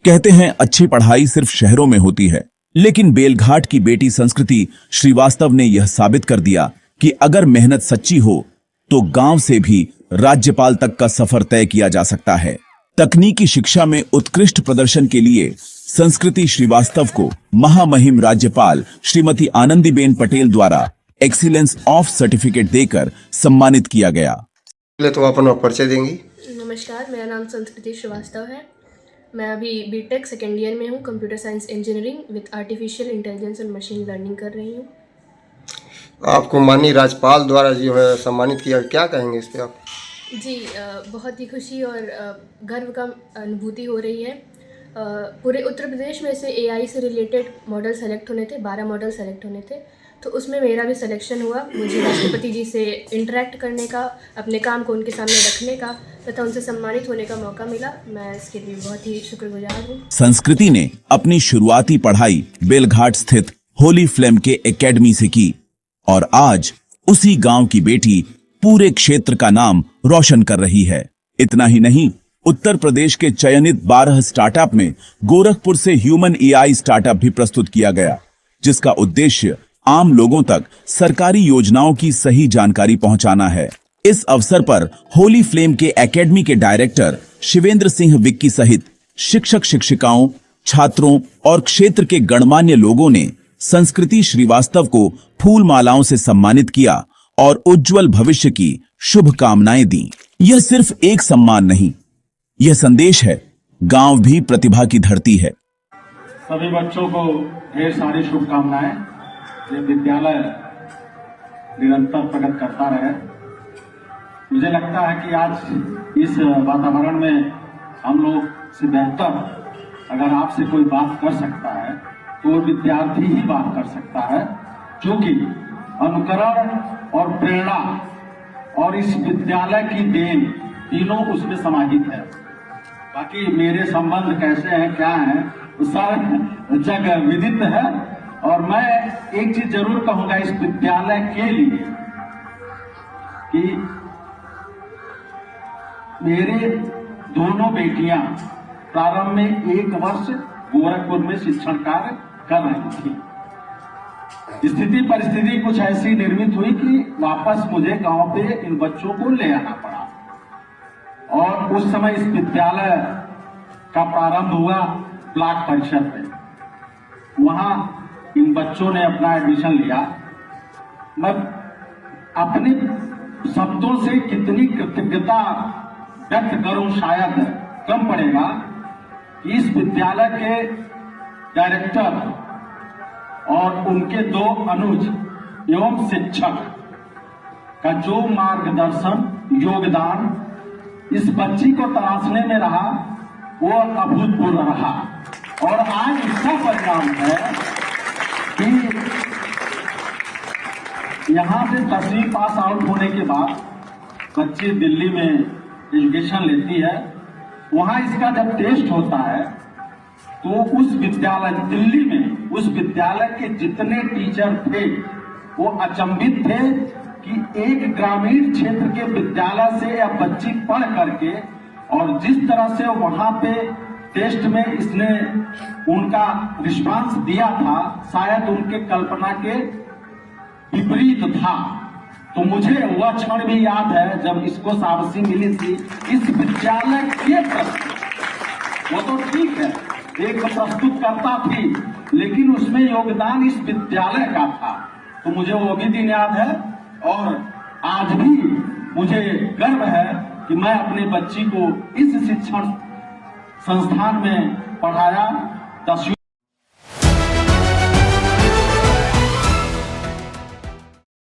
कहते हैं अच्छी पढ़ाई सिर्फ शहरों में होती है, लेकिन बेलघाट की बेटी संस्कृति श्रीवास्तव ने यह साबित कर दिया कि अगर मेहनत सच्ची हो तो गांव से भी राज्यपाल तक का सफर तय किया जा सकता है। तकनीकी शिक्षा में उत्कृष्ट प्रदर्शन के लिए संस्कृति श्रीवास्तव को महामहिम राज्यपाल श्रीमती आनंदीबेन पटेल द्वारा एक्सीलेंस ऑफ सर्टिफिकेट देकर सम्मानित किया गया। पहले तो आप अपना परिचय देंगी। नमस्कार, मेरा नाम संस्कृति श्रीवास्तव है। मैं अभी बीटेक सेकेंड ईयर में हूँ, computer science engineering with artificial intelligence and machine learning कर रही हूँ। आपको माननीय राज्यपाल द्वारा जो है सम्मानित किया, क्या कहेंगे इस पे आप? जी, बहुत ही खुशी और गर्व का अनुभूति हो रही है। पूरे उत्तर प्रदेश में से एआई से रिलेटेड मॉडल सेलेक्ट होने थे, 12 मॉडल सेलेक्ट होने थे, तो उसमें मेरा भी सिलेक्शन हुआ। मुझे राष्ट्रपति जी से इंटरेक्ट करने का, अपने काम को उनके सामने रखने का तथा उनसे सम्मानित होने का मौका मिला। मैं इसके लिए बहुत ही शुक्रगुजार हूँ। संस्कृति ने अपनी शुरुआती पढ़ाई बेलघाट स्थित होली फ्लेम के एकेडमी से की और आज उसी गांव की बेटी पूरे क्षेत्र का नाम रोशन कर रही है। इतना ही नहीं, उत्तर प्रदेश के चयनित 12 स्टार्टअप में गोरखपुर से ह्यूमन एआई स्टार्टअप भी प्रस्तुत किया गया, जिसका उद्देश्य आम लोगों तक सरकारी योजनाओं की सही जानकारी पहुंचाना है। इस अवसर पर होली फ्लेम के एकेडमी के डायरेक्टर शिवेंद्र सिंह विक्की सहित शिक्षक शिक्षिकाओं, छात्रों और क्षेत्र के गणमान्य लोगों ने संस्कृति श्रीवास्तव को फूल मालाओं से सम्मानित किया और उज्जवल भविष्य की शुभकामनाएं दी। यह सिर्फ एक सम्मान नहीं, यह संदेश है गांव भी प्रतिभा की धरती है। सभी बच्चों को ढेर सारी शुभकामनाएं। ये विद्यालय निरंतर प्रगति करता रहे। मुझे लगता है कि आज इस वातावरण में हम लोग से बेहतर अगर आपसे कोई बात कर सकता है तो विद्यार्थी ही बात कर सकता है, क्योंकि अनुकरण और प्रेरणा और इस विद्यालय की देन तीनों उसमें समाहित है। बाकी मेरे संबंध कैसे हैं, क्या हैं, सारा जग विदित है। और मैं एक चीज जरूर कहूंगा इस विद्यालय के लिए कि मेरे दोनों बेटियां प्रारंभ में 1 वर्ष गोरखपुर में शिक्षण कार्य कर रही थी। स्थिति परिस्थिति कुछ ऐसी निर्मित हुई कि वापस मुझे गांव पे इन बच्चों को ले आना पड़ा और उस समय इस विद्यालय का प्रारंभ हुआ ब्लॉक परिषद में। वहां इन बच्चों ने अपना एडमिशन लिया। मैं अपने शब्दों से कितनी कृतज्ञता व्यक्त करूं शायद कम पड़ेगा। इस विद्यालय के डायरेक्टर और उनके 2 अनुज एवं शिक्षक का जो मार्गदर्शन, योगदान इस बच्ची को तराशने में रहा वो अभूतपूर्व रहा। और आज इसका परिणाम है कि यहां से 10वीं पास आउट होने के बाद बच्ची दिल्ली में एजुकेशन लेती है। वहां इसका जब टेस्ट होता है तो उस विद्यालय दिल्ली में उस विद्यालय के जितने टीचर थे वो अचंभित थे कि एक ग्रामीण क्षेत्र के विद्यालय से यह बच्ची पढ़ करके और जिस तरह से वहां पे टेस्ट में इसने उनका रिस्पांस दिया था शायद उनके कल्पना के विपरीत था। तो मुझे वह क्षण भी याद है जब इसको शाबाशी मिली थी इस विद्यालय के प्रति। वो तो ठीक है, एक प्रस्तुतकर्ता थी, लेकिन उसमें योगदान इस विद्यालय का था। तो मुझे वो भी दिन याद है और आज भी मुझे गर्व है कि मैं अपने बच्ची को इस शिक्षण संस्थान में पढ़ाया। 10वीं